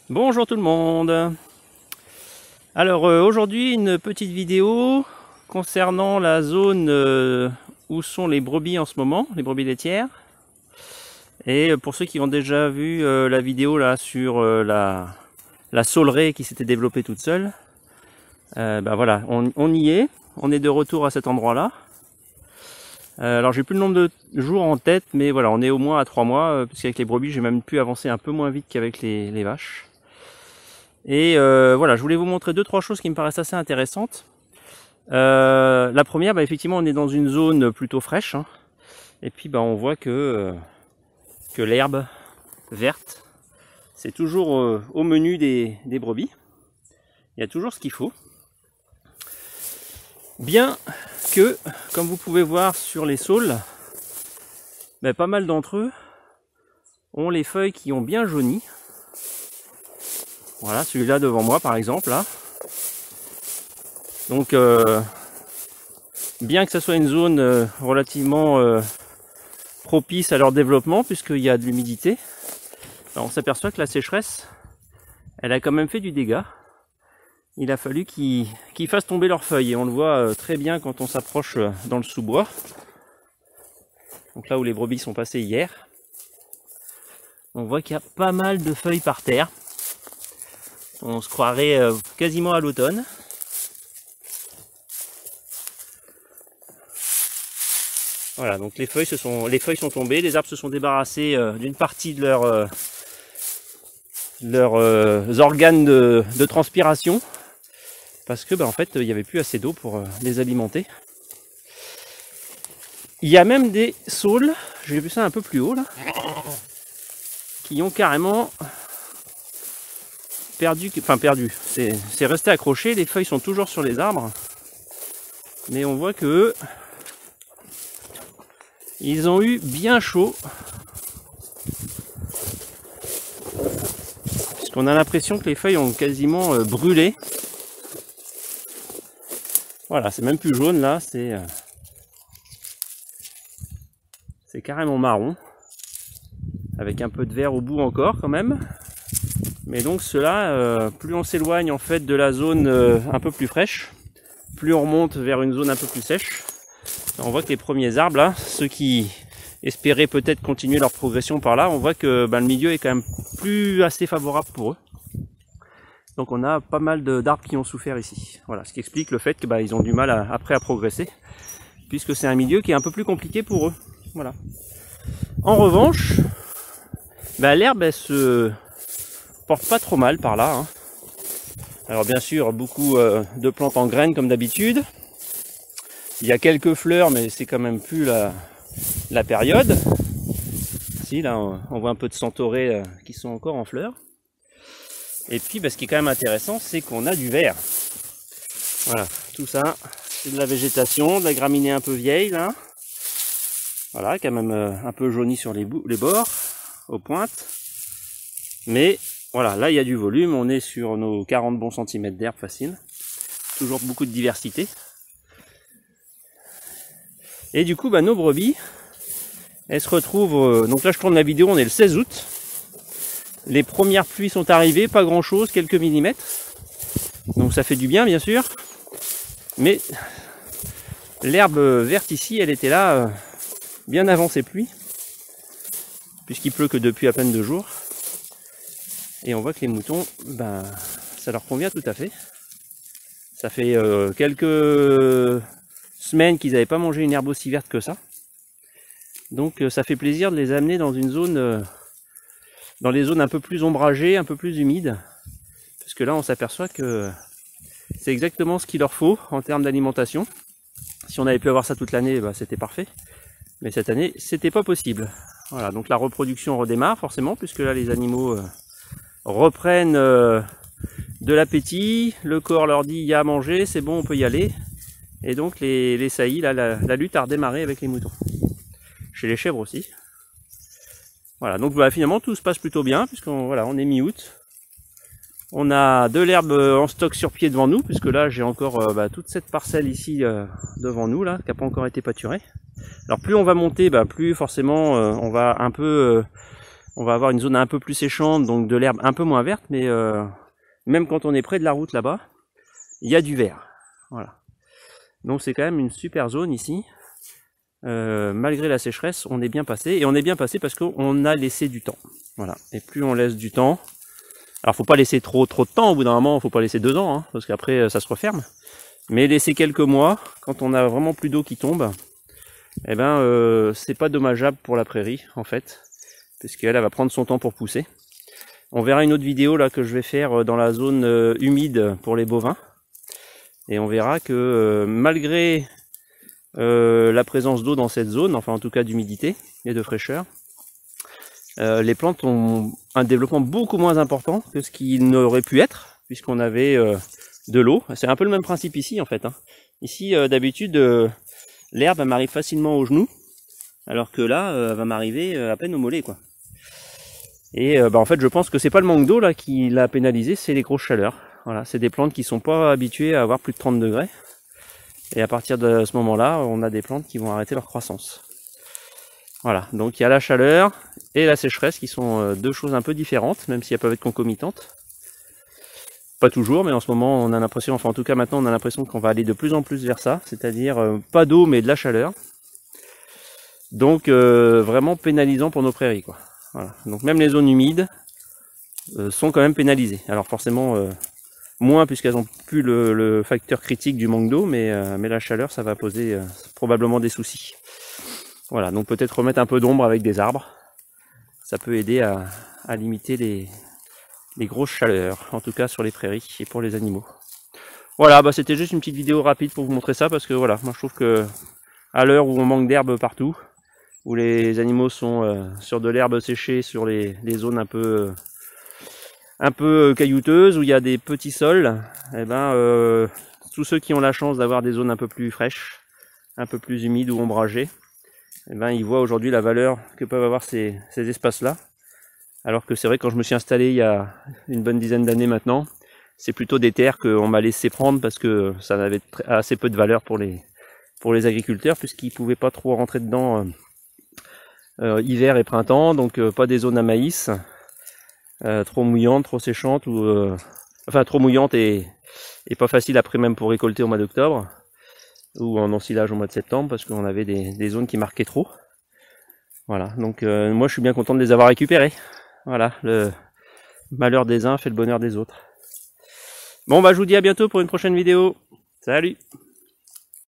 Bonjour tout le monde. Alors aujourd'hui une petite vidéo concernant la zone où sont les brebis en ce moment, les brebis laitières. Et pour ceux qui ont déjà vu la vidéo là sur la saulerée qui s'était développée toute seule, bah voilà, on y est, on est de retour à cet endroit là. Alors j'ai plus le nombre de jours en tête, mais voilà, on est au moins à 3 mois, puisqu'avec les brebis j'ai même pu avancer un peu moins vite qu'avec les vaches. Et voilà, je voulais vous montrer 2-3 choses qui me paraissent assez intéressantes. La première, bah, effectivement, on est dans une zone plutôt fraîche, hein, et puis bah, on voit que l'herbe verte, c'est toujours au menu des brebis. Il y a toujours ce qu'il faut. Bien que, comme vous pouvez voir sur les saules, bah, pas mal d'entre eux ont les feuilles qui ont bien jauni. Voilà, celui-là devant moi par exemple, là. Donc, bien que ce soit une zone relativement propice à leur développement, puisqu'il y a de l'humidité, on s'aperçoit que la sécheresse, elle a quand même fait du dégât. Il a fallu qu'ils fassent tomber leurs feuilles, et on le voit très bien quand on s'approche dans le sous-bois. Donc là où les brebis sont passées hier, on voit qu'il y a pas mal de feuilles par terre. On se croirait quasiment à l'automne. Voilà, donc les feuilles sont tombées, les arbres se sont débarrassés d'une partie de leurs organes de transpiration, parce que en fait il n'y avait plus assez d'eau pour les alimenter. Il y a même des saules, j'ai vu ça un peu plus haut là, qui ont carrément perdu, c'est resté accroché, les feuilles sont toujours sur les arbres, mais on voit que ils ont eu bien chaud, puisqu'on a l'impression que les feuilles ont quasiment brûlé. Voilà, c'est même plus jaune là, c'est carrément marron, avec un peu de vert au bout encore quand même. Mais donc ceux-là, plus on s'éloigne en fait de la zone un peu plus fraîche, plus on remonte vers une zone un peu plus sèche. On voit que les premiers arbres là, ceux qui espéraient peut-être continuer leur progression par là, on voit que le milieu est quand même plus assez favorable pour eux. Donc on a pas mal d'arbres qui ont souffert ici. Voilà, ce qui explique le fait que ils ont du mal après à progresser, puisque c'est un milieu qui est un peu plus compliqué pour eux. Voilà. En revanche, l'herbe elle se porte pas trop mal par là, hein. Alors bien sûr, beaucoup de plantes en graines comme d'habitude. Il y a quelques fleurs, mais c'est quand même plus la période. Si, là, on voit un peu de centaurées qui sont encore en fleurs. Et puis, ce qui est quand même intéressant, c'est qu'on a du vert. Voilà, tout ça, c'est de la végétation, de la graminée un peu vieille, là. Voilà, quand même un peu jauni sur les bords, aux pointes. Mais, voilà, là, il y a du volume. On est sur nos 40 bons centimètres d'herbe facile. Toujours beaucoup de diversité. Et du coup, nos brebis, elles se retrouvent... donc là, je tourne la vidéo, on est le 16 août. Les premières pluies sont arrivées, pas grand chose, quelques millimètres. Donc ça fait du bien, bien sûr. Mais l'herbe verte ici, elle était là bien avant ces pluies, puisqu'il pleut que depuis à peine 2 jours. Et on voit que les moutons, ça leur convient tout à fait. Ça fait quelques semaines qu'ils n'avaient pas mangé une herbe aussi verte que ça. Donc ça fait plaisir de les amener dans une zone, dans les zones un peu plus ombragées, un peu plus humides. Parce que là on s'aperçoit que c'est exactement ce qu'il leur faut en termes d'alimentation. Si on avait pu avoir ça toute l'année, c'était parfait. Mais cette année, c'était pas possible. Voilà, donc la reproduction redémarre forcément, puisque là les animaux reprennent de l'appétit, le corps leur dit il y a à manger, c'est bon, on peut y aller. Et donc les saillies, là, la lutte a redémarré avec les moutons. Chez les chèvres aussi. Voilà, donc finalement tout se passe plutôt bien, puisqu'on est mi-août. On a de l'herbe en stock sur pied devant nous, puisque là j'ai encore toute cette parcelle ici devant nous, là, qui n'a pas encore été pâturée. Alors plus on va monter, plus forcément on va un peu on va avoir une zone un peu plus séchante, donc de l'herbe un peu moins verte, mais même quand on est près de la route là-bas, il y a du vert. Voilà. Donc c'est quand même une super zone ici. Malgré la sécheresse, on est bien passé. Et on est bien passé parce qu'on a laissé du temps. Voilà. Et plus on laisse du temps... Alors faut pas laisser trop de temps, au bout d'un moment, faut pas laisser 2 ans, hein, parce qu'après ça se referme. Mais laisser quelques mois, quand on a vraiment plus d'eau qui tombe, eh ben c'est pas dommageable pour la prairie, en fait. Parce qu'elle va prendre son temps pour pousser. On verra une autre vidéo là que je vais faire dans la zone humide pour les bovins. Et on verra que malgré la présence d'eau dans cette zone, enfin en tout cas d'humidité et de fraîcheur, les plantes ont un développement beaucoup moins important que ce qu'il n'aurait pu être, puisqu'on avait de l'eau. C'est un peu le même principe ici en fait. Hein. Ici d'habitude l'herbe m'arrive facilement aux genoux, alors que là elle va m'arriver à peine au mollet quoi. Et en fait je pense que c'est pas le manque d'eau là qui l'a pénalisé, c'est les grosses chaleurs. Voilà, c'est des plantes qui sont pas habituées à avoir plus de 30 degrés. Et à partir de ce moment-là, on a des plantes qui vont arrêter leur croissance. Voilà, donc il y a la chaleur et la sécheresse qui sont deux choses un peu différentes, même si elles peuvent être concomitantes. Pas toujours, mais en ce moment on a l'impression, enfin en tout cas maintenant on a l'impression qu'on va aller de plus en plus vers ça, c'est-à-dire pas d'eau mais de la chaleur. Donc vraiment pénalisant pour nos prairies quoi. Voilà. Donc même les zones humides sont quand même pénalisées. Alors forcément moins puisqu'elles ont plus le facteur critique du manque d'eau, mais la chaleur ça va poser probablement des soucis. Voilà, donc peut-être remettre un peu d'ombre avec des arbres, ça peut aider à limiter les grosses chaleurs, en tout cas sur les prairies et pour les animaux. Voilà, bah c'était juste une petite vidéo rapide pour vous montrer ça, parce que voilà, moi je trouve que à l'heure où on manque d'herbe partout, où les animaux sont sur de l'herbe séchée, sur les zones un peu caillouteuses, où il y a des petits sols, et ben tous ceux qui ont la chance d'avoir des zones un peu plus fraîches, un peu plus humides ou ombragées, et ben ils voient aujourd'hui la valeur que peuvent avoir ces espaces-là. Alors que c'est vrai, quand je me suis installé il y a une bonne dizaine d'années maintenant, c'est plutôt des terres qu'on m'a laissé prendre parce que ça avait assez peu de valeur pour les agriculteurs, puisqu'ils pouvaient pas trop rentrer dedans hiver et printemps, donc pas des zones à maïs, trop mouillantes, trop séchantes, ou enfin trop mouillantes et pas facile après même pour récolter au mois d'octobre, ou en ensilage au mois de septembre, parce qu'on avait des zones qui marquaient trop. Voilà, donc moi je suis bien content de les avoir récupérées. Voilà, le malheur des uns fait le bonheur des autres. Bon bah je vous dis à bientôt pour une prochaine vidéo. Salut!